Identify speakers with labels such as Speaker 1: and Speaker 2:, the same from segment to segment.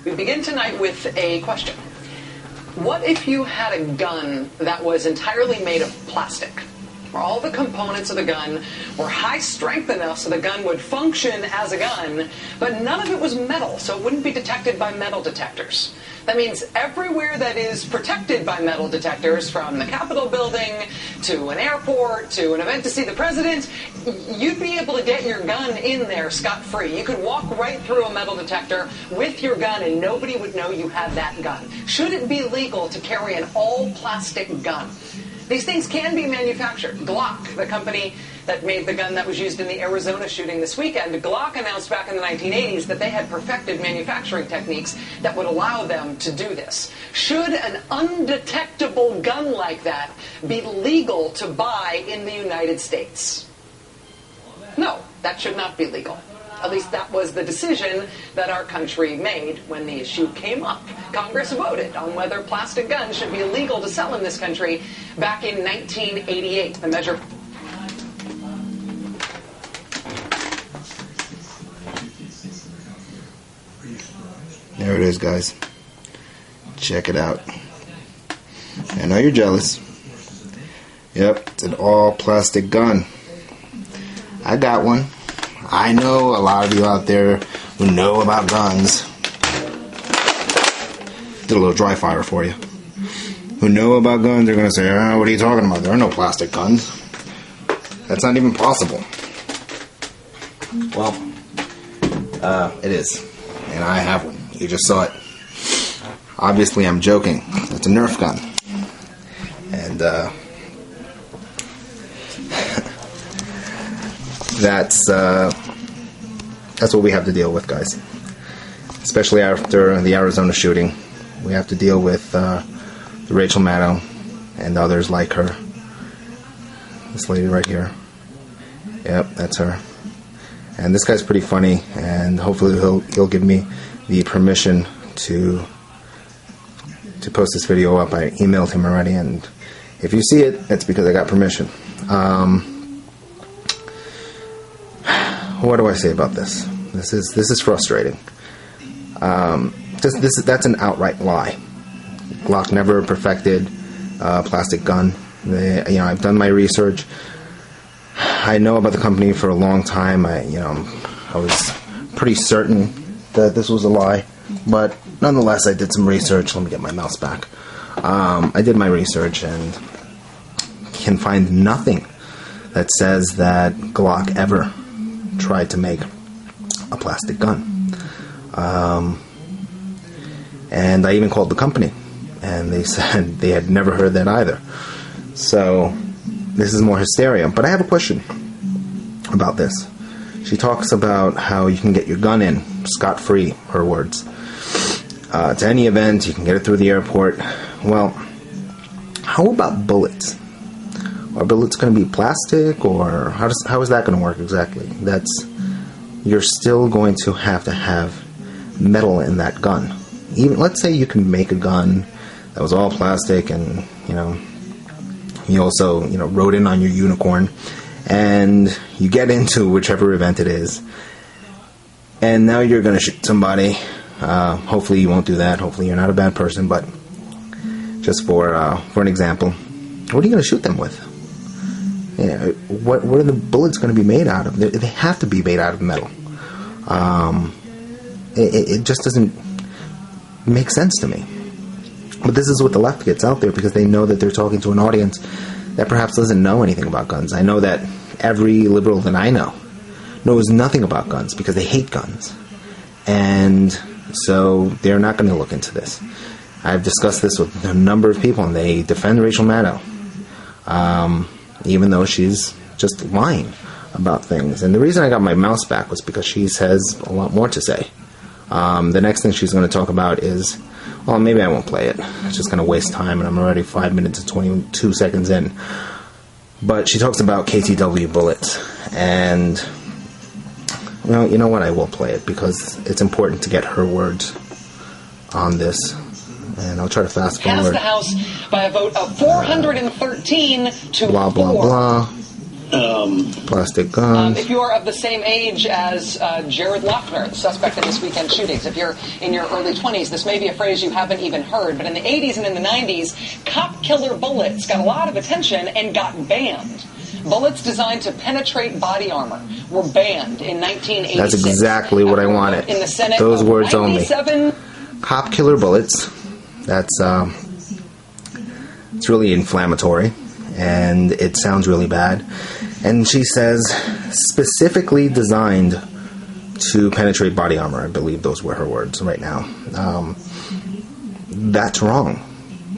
Speaker 1: We begin tonight with a question. What if you had a gun that was entirely made of plastic? Where all the components of the gun were high strength enough so the gun would function as a gun, but none of it was metal, so it wouldn't be detected by metal detectors. That means everywhere that is protected by metal detectors, from the Capitol building to an airport to an event to see the president, you'd be able to get your gun in there scot-free. You could walk right through a metal detector with your gun and nobody would know you had that gun. Should it be legal to carry an all-plastic gun? These things can be manufactured. Glock, the company that made the gun that was used in the Arizona shooting this weekend, Glock announced back in the 1980s that they had perfected manufacturing techniques that would allow them to do this. Should an undetectable gun like that be legal to buy in the United States? No, that should not be legal. At least that was the decision that our country made when the issue came up. Congress voted on whether plastic guns should be illegal to sell in this country back in 1988. The measure...
Speaker 2: There it is, guys. Check it out. I know you're jealous. Yep, it's an all-plastic gun. I got one. I know a lot of you out there who know about guns. Did a little dry fire for you. Who know about guns, they're going to say, oh, what are you talking about? There are no plastic guns. That's not even possible. Well, it is. And I have one. You just saw it. Obviously, I'm joking. It's a Nerf gun. And, that's what we have to deal with, guys. Especially after the Arizona shooting. We have to deal with Rachel Maddow and others like her. This lady right here. Yep, that's her. And this guy's pretty funny, and hopefully he'll give me the permission to post this video up. I emailed him already, and if you see it, it's because I got permission. What do I say about this? This is frustrating. That's an outright lie. Glock never perfected a plastic gun. I've done my research. I know about the company for a long time. I was pretty certain that this was a lie, but nonetheless, I did some research. Let me get my mouse back. I did my research and can find nothing that says that Glock ever tried to make a plastic gun. And I even called the company, and they said they had never heard that either. So this is more hysteria. But I have a question about this. She talks about how you can get your gun in scot-free, her words. To any event, you can get it through the airport. Well, how about bullets? Are bullets going to be plastic, or how is that going to work exactly? You're still going to have metal in that gun. Even let's say you can make a gun that was all plastic, and you also rode in on your unicorn, and you get into whichever event it is, and now you're going to shoot somebody. Hopefully you won't do that. Hopefully you're not a bad person, but just for an example, what are you going to shoot them with? What are the bullets going to be made out of? They have to be made out of metal. It just doesn't make sense to me. But this is what the left gets out there, because they know that they're talking to an audience that perhaps doesn't know anything about guns. I know that every liberal that I know knows nothing about guns because they hate guns. And so they're not going to look into this. I've discussed this with a number of people, and they defend Rachel Maddow. Even though she's just lying about things. And the reason I got my mouse back was because she has a lot more to say. The next thing she's going to talk about is, well, maybe I won't play it. It's just going to waste time, and I'm already 5 minutes and 22 seconds in. But she talks about KTW bullets, and you know what? I will play it because it's important to get her words on this. And I'll try to fast forward.
Speaker 1: Passed the House by a vote of 413 to
Speaker 2: blah, blah,
Speaker 1: 4.
Speaker 2: blah. Plastic guns.
Speaker 1: If you are of the same age as Jared Lochner, the suspect in this weekend's shootings, if you're in your early 20s, this may be a phrase you haven't even heard, but in the 80s and in the 90s, cop killer bullets got a lot of attention and got banned. Bullets designed to penetrate body armor were banned in 1986.
Speaker 2: That's exactly what I wanted.
Speaker 1: In the Senate,
Speaker 2: those words
Speaker 1: 97.
Speaker 2: only. Cop killer bullets. That's it's really inflammatory, and it sounds really bad. And she says specifically designed to penetrate body armor. I believe those were her words right now. That's wrong.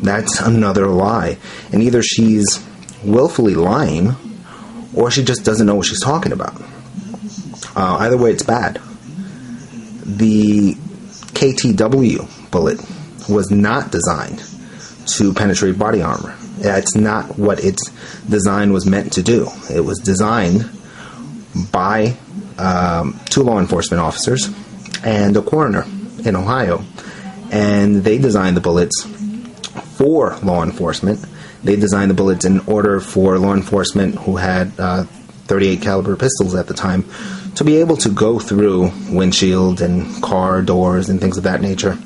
Speaker 2: That's another lie. And either she's willfully lying, or she just doesn't know what she's talking about. Either way, it's bad. The KTW bullet was not designed to penetrate body armor. That's not what its design was meant to do. It was designed by 2 law enforcement officers and a coroner in Ohio. And they designed the bullets for law enforcement. They designed the bullets in order for law enforcement who had 38 caliber pistols at the time to be able to go through windshield and car doors and things of that nature.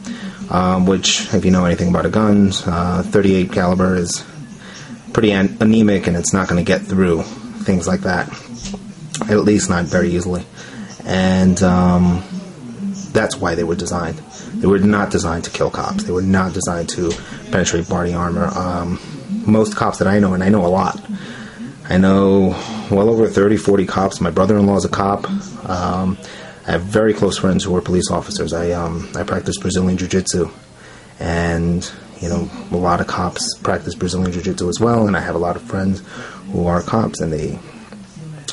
Speaker 2: Which, if you know anything about a gun, 38 caliber is pretty anemic, and it's not going to get through things like that, at least not very easily. And that's why they were designed. They were not designed to kill cops. They were not designed to penetrate body armor. Most cops that I know, and I know a lot, I know well over 30, 40 cops. My brother-in-law is a cop. I have very close friends who are police officers. I practice Brazilian Jiu-Jitsu, and a lot of cops practice Brazilian Jiu-Jitsu as well, and I have a lot of friends who are cops, and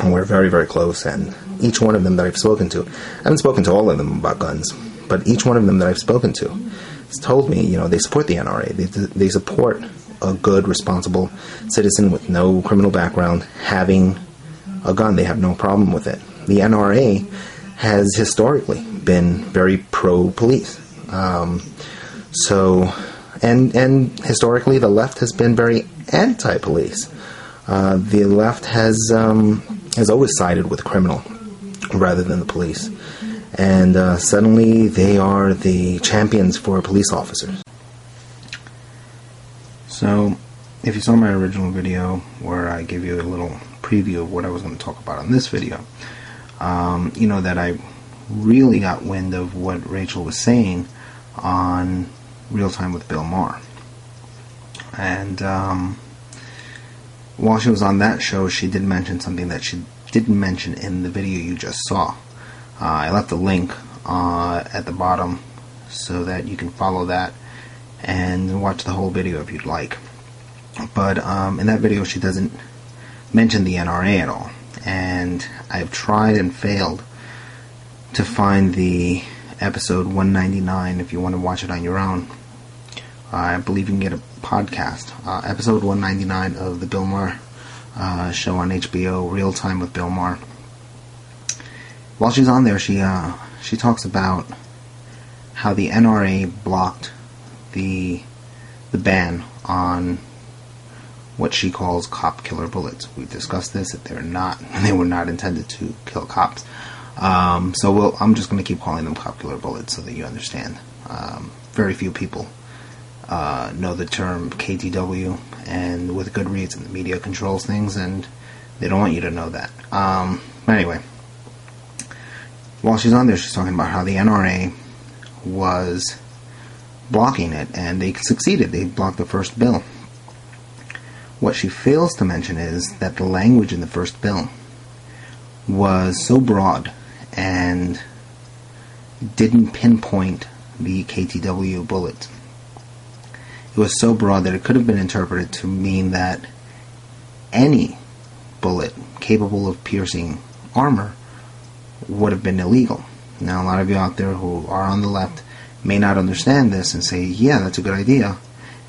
Speaker 2: we're very, very close. And each one of them that I've spoken to, I haven't spoken to all of them about guns, but each one of them that I've spoken to has told me, they support the NRA. They support a good, responsible citizen with no criminal background having a gun. They have no problem with it. The NRA has historically been very pro-police. And historically, the left has been very anti-police. The left has always sided with criminal rather than the police. And suddenly, they are the champions for police officers. So, if you saw my original video where I gave you a little preview of what I was going to talk about in this video, you know that I really got wind of what Rachel was saying on Real Time with Bill Maher. And while she was on that show, she did mention something that she didn't mention in the video you just saw. I left a link at the bottom so that you can follow that and watch the whole video if you'd like. But in that video, she doesn't mention the NRA at all. And I've tried and failed to find the episode 199 if you want to watch it on your own. I believe you can get a podcast. Episode 199 of the Bill Maher show on HBO, Real Time with Bill Maher. While she's on there, she talks about how the NRA blocked the ban on what she calls cop killer bullets. We've discussed this, that they were not intended to kill cops. So I'm just going to keep calling them cop killer bullets so that you understand. Very few people know the term KTW, and with good reason. The media controls things, and they don't want you to know that. Anyway, while she's on there, she's talking about how the NRA was blocking it, and they succeeded. They blocked the first bill. What she fails to mention is that the language in the first bill was so broad and didn't pinpoint the KTW bullet. It was so broad that it could have been interpreted to mean that any bullet capable of piercing armor would have been illegal. Now, a lot of you out there who are on the left may not understand this and say, yeah, that's a good idea.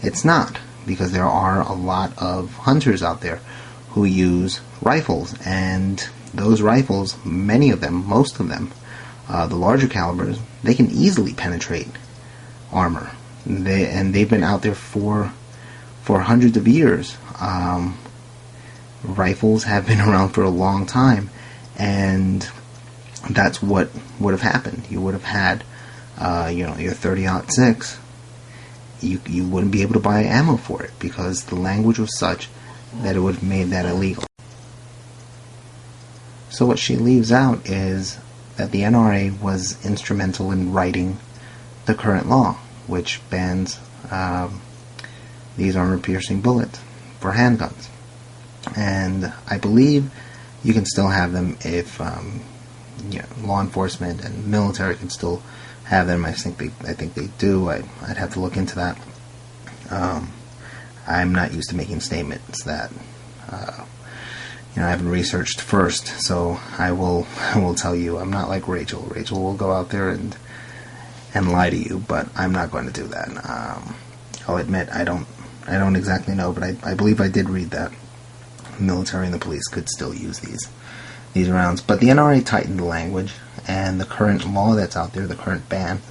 Speaker 2: It's not, because there are a lot of hunters out there who use rifles, and those rifles, many of them, most of them, the larger calibers, they can easily penetrate armor. They've been out there for hundreds of years. rifles have been around for a long time, and that's what would have happened. You would have had, your 30-06. You wouldn't be able to buy ammo for it because the language was such that it would have made that illegal. So what she leaves out is that the NRA was instrumental in writing the current law, which bans these armor-piercing bullets for handguns. And I believe you can still have them if law enforcement and military can still have them. I think they do. I'd have to look into that. I'm not used to making statements that I haven't researched first, so I will tell you. I'm not like Rachel. Rachel will go out there and lie to you, but I'm not going to do that. I'll admit I don't exactly know, but I believe I did read that the military and the police could still use these rounds. But the NRA tightened the language, and the current law that's out there, the current ban,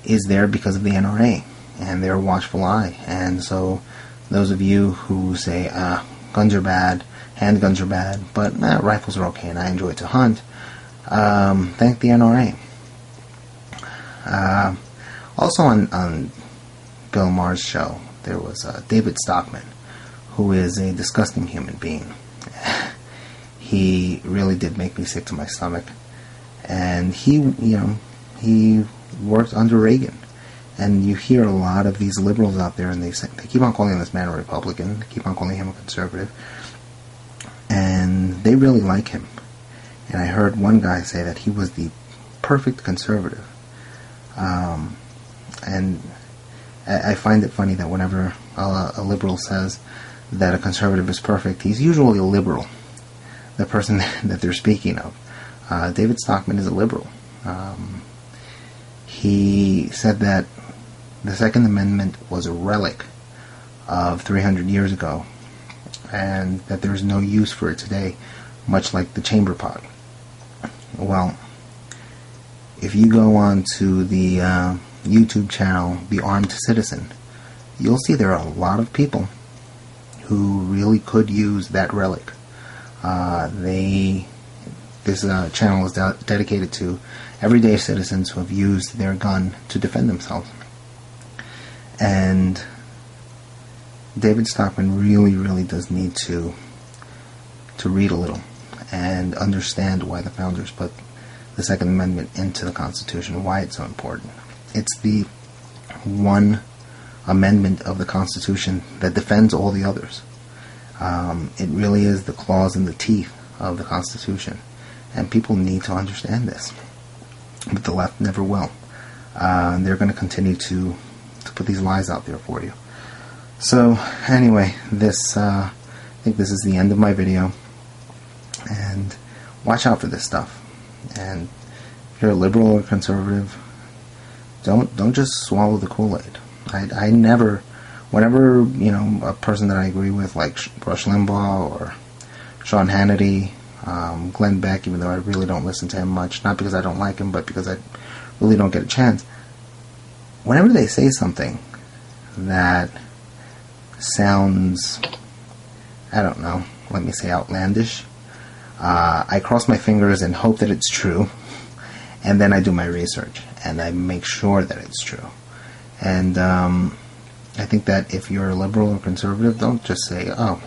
Speaker 2: is there because of the NRA and their watchful eye. And so those of you who say guns are bad, handguns are bad, but rifles are okay and I enjoy to hunt, thank the NRA. Also on Bill Maher's show, there was David Stockman, who is a disgusting human being. He really did make me sick to my stomach. And he worked under Reagan. And you hear a lot of these liberals out there, and they keep on calling this man a Republican, they keep on calling him a conservative, and they really like him. And I heard one guy say that he was the perfect conservative. And I find it funny that whenever a liberal says that a conservative is perfect, he's usually a liberal, the person that they're speaking of. David Stockman is a liberal. He said that the Second Amendment was a relic of 300 years ago, and that there's no use for it today, much like the chamber pot. Well, if you go on to the YouTube channel, The Armed Citizen, you'll see there are a lot of people who really could use that relic. This channel is dedicated to everyday citizens who have used their gun to defend themselves. And David Stockman really does need to read a little and understand why the founders put the Second Amendment into the Constitution, why it's so important. It's the one amendment of the Constitution that defends all the others. It really is the claws in the teeth of the Constitution, and people need to understand this. But the left never will. They're going to continue to put these lies out there for you. So anyway, I think this is the end of my video, and watch out for this stuff. And if you're a liberal or conservative, don't just swallow the Kool-Aid. I never, whenever a person that I agree with, like Rush Limbaugh or Sean Hannity, Glenn Beck, even though I really don't listen to him much, not because I don't like him, but because I really don't get a chance. Whenever they say something that sounds, I don't know, let me say outlandish, I cross my fingers and hope that it's true, and then I do my research and I make sure that it's true. And I think that if you're a liberal or conservative, don't just say, oh,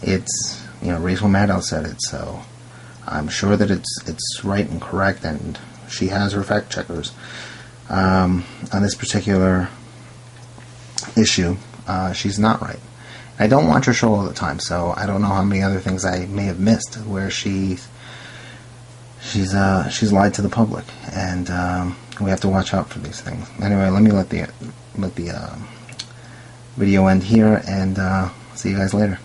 Speaker 2: it's, Rachel Maddow said it, so I'm sure that it's right and correct, and she has her fact checkers. On this particular issue, she's not right. I don't watch her show all the time, so I don't know how many other things I may have missed where she's lied to the public, and we have to watch out for these things. Anyway, let me let the video end here, and see you guys later.